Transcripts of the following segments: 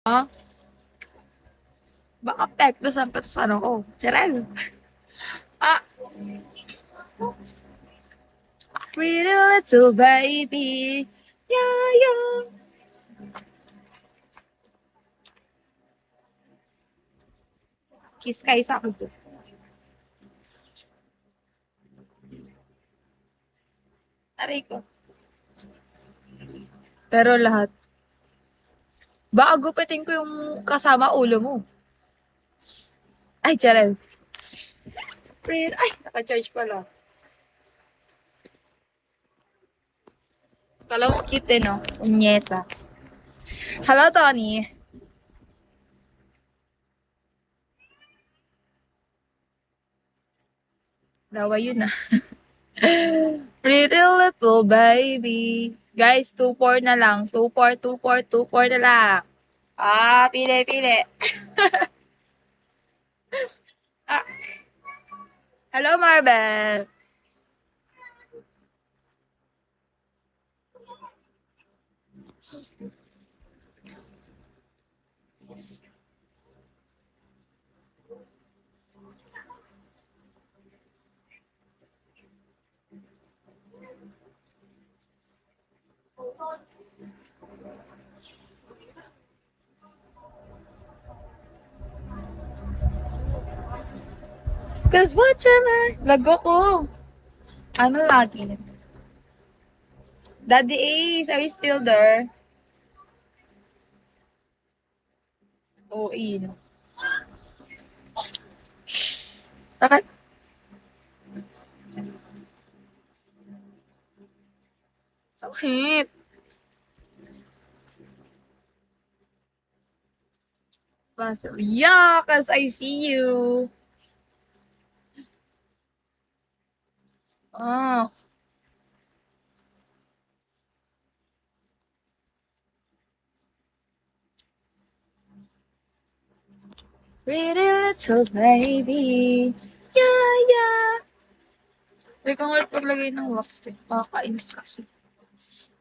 Ah, baka pekto sa ano ko. Charel. Ah, pretty little baby. Yeah, yeah. Kiss kayo sa akin po. Aray ko. Pero lahat. Baka gupitin ko yung kasama ulo mo. Ay, Charel. Pretty. Ay, naka-charge pala. Kala mo cute eh, no? Unyeta. Hello, Tony. Dawa yun ah. Pretty little baby. Guys, 2-4 na lang. 2-4, 2-4, 2-4 na lang. Ah, pili, pili. Ah, hello, Marvel. Cause what your man? Lago ko. I'm lucky. Daddy Ace, are you still there? Oo, in. Bakit? Sakit. Puzzle. Yeah, cause I see you. Oh, pretty little baby. Yeah, yeah. Hindi ko ulit paglagay ng wax tape. Pakakainis kasi.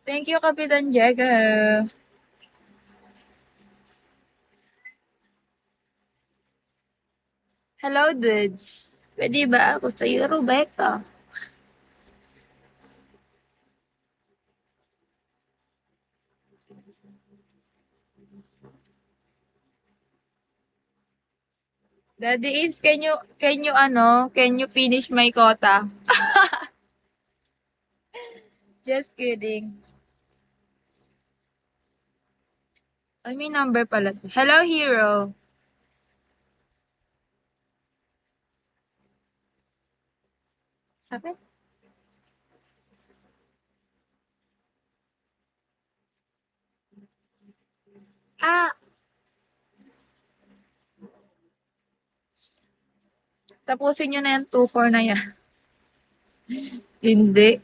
Thank you, Kapitan Diego. Hello, dudes. Pwede ba ako sa iyo, Rebecca? Daddy is, can you finish my quota? Just kidding. Ay, may number pala to. Hello, hero. Sabi? Ah, tapusin nyo na yan, 2-4 na yan. Hindi.